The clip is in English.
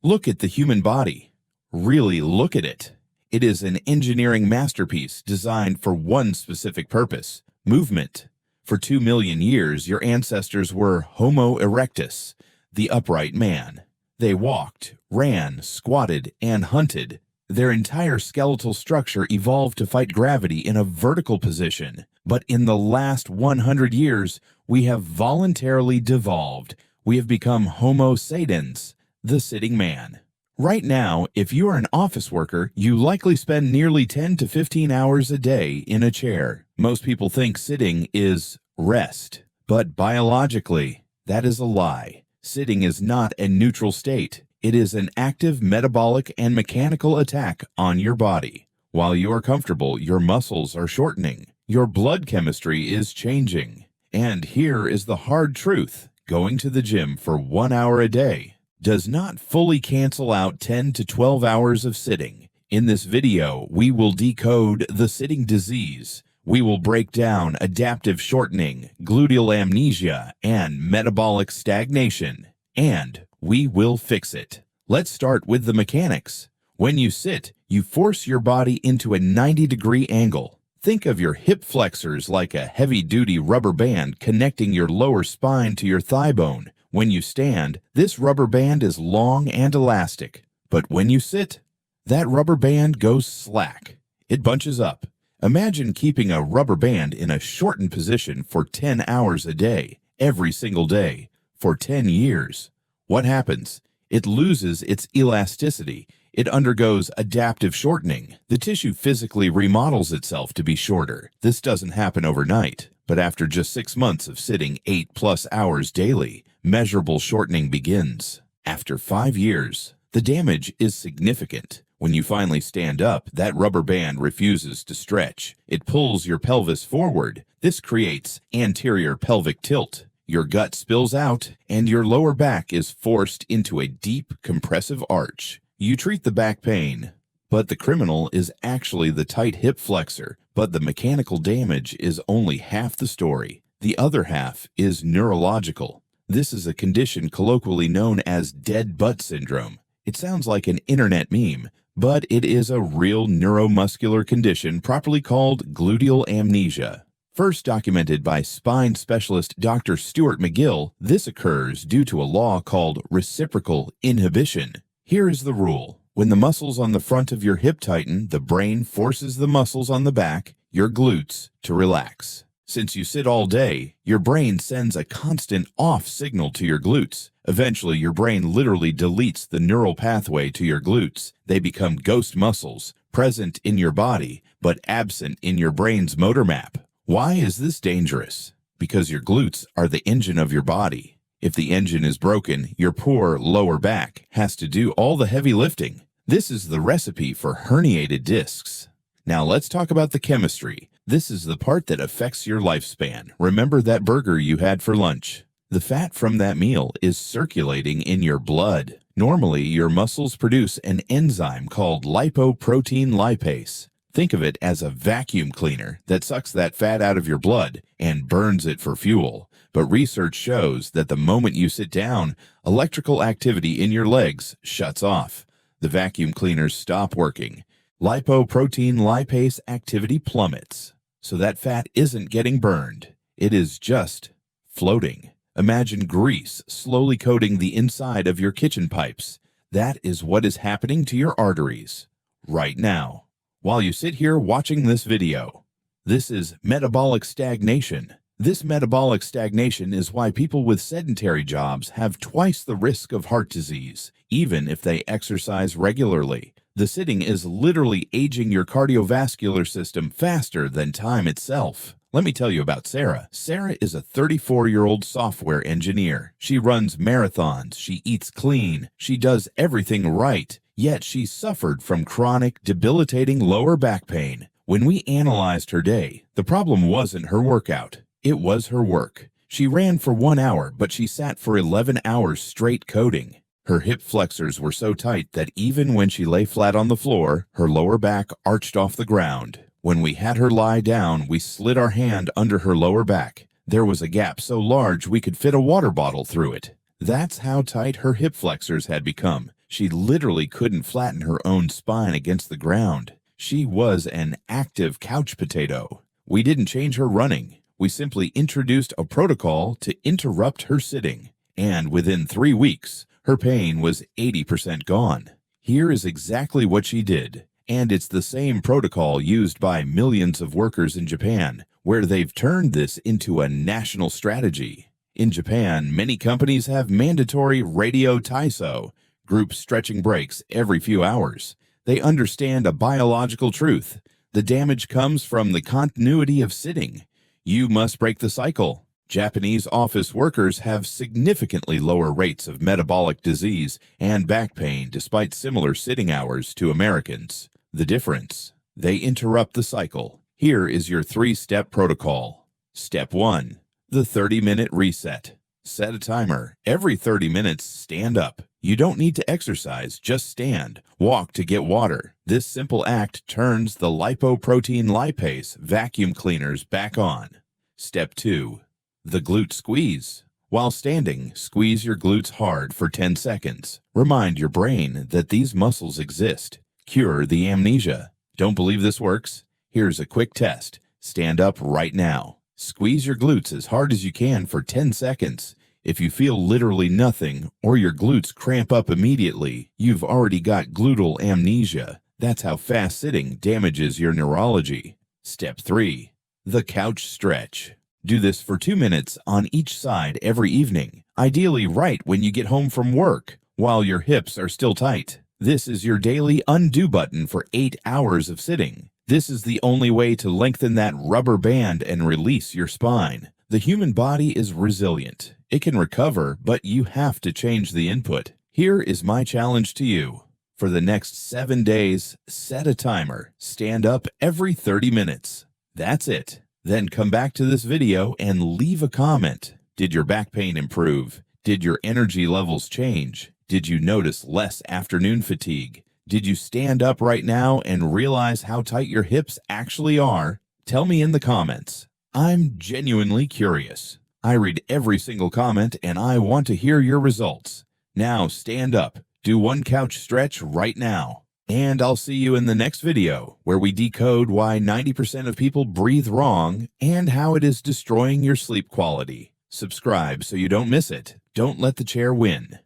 Look at the human body. Really look at it. It is an engineering masterpiece designed for one specific purpose: movement. For 2 million years, your ancestors were Homo erectus, the upright man. They walked, ran, squatted, and hunted. Their entire skeletal structure evolved to fight gravity in a vertical position. But in the last 100 years, we have voluntarily devolved. We have become Homo Sedens, the sitting man. Right now, if you are an office worker, you likely spend nearly 10 to 15 hours a day in a chair. Most people think sitting is rest, but biologically, that is a lie. Sitting is not a neutral state. It is an active metabolic and mechanical attack on your body. While you are comfortable, your muscles are shortening. Your blood chemistry is changing. And here is the hard truth. Going to the gym for 1 hour a day does not fully cancel out 10 to 12 hours of sitting. In this video, we will decode the sitting disease. We will break down adaptive shortening, gluteal amnesia, and metabolic stagnation. And we will fix it. Let's start with the mechanics. When you sit, you force your body into a 90-degree angle. Think of your hip flexors like a heavy-duty rubber band connecting your lower spine to your thigh bone. When you stand, this rubber band is long and elastic. But when you sit, that rubber band goes slack. It bunches up. Imagine keeping a rubber band in a shortened position for 10 hours a day, every single day, for 10 years. What happens? It loses its elasticity. It undergoes adaptive shortening. The tissue physically remodels itself to be shorter. This doesn't happen overnight, but after just 6 months of sitting 8+ hours daily, measurable shortening begins. After 5 years, the damage is significant. When you finally stand up, that rubber band refuses to stretch. It pulls your pelvis forward. This creates anterior pelvic tilt. Your gut spills out, and your lower back is forced into a deep, compressive arch. You treat the back pain, but the criminal is actually the tight hip flexor. But the mechanical damage is only half the story. The other half is neurological. This is a condition colloquially known as dead butt syndrome. It sounds like an internet meme, but it is a real neuromuscular condition properly called gluteal amnesia. First documented by spine specialist Dr. Stuart McGill, this occurs due to a law called reciprocal inhibition. Here is the rule. When the muscles on the front of your hip tighten, the brain forces the muscles on the back, your glutes, to relax. Since you sit all day, your brain sends a constant off signal to your glutes. Eventually, your brain literally deletes the neural pathway to your glutes. They become ghost muscles, present in your body, but absent in your brain's motor map. Why is this dangerous? Because your glutes are the engine of your body. If the engine is broken, your poor lower back has to do all the heavy lifting. This is the recipe for herniated discs. Now let's talk about the chemistry. This is the part that affects your lifespan. Remember that burger you had for lunch? The fat from that meal is circulating in your blood. Normally, your muscles produce an enzyme called lipoprotein lipase. Think of it as a vacuum cleaner that sucks that fat out of your blood and burns it for fuel. But research shows that the moment you sit down, electrical activity in your legs shuts off. The vacuum cleaners stop working. Lipoprotein lipase activity plummets. So that fat isn't getting burned. It is just floating. Imagine grease slowly coating the inside of your kitchen pipes. That is what is happening to your arteries right now, while you sit here watching this video. This is metabolic stagnation. This metabolic stagnation is why people with sedentary jobs have twice the risk of heart disease, even if they exercise regularly. The sitting is literally aging your cardiovascular system faster than time itself. Let me tell you about Sarah. Sarah is a 34-year-old software engineer. She runs marathons, she eats clean, she does everything right, yet she suffered from chronic, debilitating lower back pain. When we analyzed her day, the problem wasn't her workout, it was her work. She ran for 1 hour, but she sat for 11 hours straight coding. Her hip flexors were so tight that even when she lay flat on the floor, her lower back arched off the ground. When we had her lie down, we slid our hand under her lower back. There was a gap so large we could fit a water bottle through it. That's how tight her hip flexors had become. She literally couldn't flatten her own spine against the ground. She was an active couch potato. We didn't change her running. We simply introduced a protocol to interrupt her sitting. And within 3 weeks, her pain was 80% gone. Here is exactly what she did. And it's the same protocol used by millions of workers in Japan, where they've turned this into a national strategy. In Japan, many companies have mandatory radio Taiso, group stretching breaks every few hours. They understand a biological truth. The damage comes from the continuity of sitting. You must break the cycle. Japanese office workers have significantly lower rates of metabolic disease and back pain despite similar sitting hours to Americans. The difference: they interrupt the cycle. Here is your 3-step protocol. Step 1. The 30-minute reset. Set a timer. Every 30 minutes, stand up. You don't need to exercise, just stand. Walk to get water. This simple act turns the lipoprotein lipase vacuum cleaners back on. Step 2. The glute squeeze. While standing, squeeze your glutes hard for 10 seconds. Remind your brain that these muscles exist. Cure the amnesia. Don't believe this works? Here's a quick test. Stand up right now. Squeeze your glutes as hard as you can for 10 seconds. If you feel literally nothing or your glutes cramp up immediately, you've already got gluteal amnesia. That's how fast sitting damages your neurology. Step 3. The couch stretch. Do this for 2 minutes on each side every evening, ideally right when you get home from work, while your hips are still tight. This is your daily undo button for 8 hours of sitting. This is the only way to lengthen that rubber band and release your spine. The human body is resilient. It can recover, but you have to change the input. Here is my challenge to you. For the next 7 days, set a timer. Stand up every 30 minutes. That's it. Then come back to this video and leave a comment. Did your back pain improve? Did your energy levels change? Did you notice less afternoon fatigue? Did you stand up right now and realize how tight your hips actually are? Tell me in the comments. I'm genuinely curious. I read every single comment and I want to hear your results. Now stand up. Do one couch stretch right now. And I'll see you in the next video, where we decode why 90% of people breathe wrong and how it is destroying your sleep quality. Subscribe so you don't miss it. Don't let the chair win.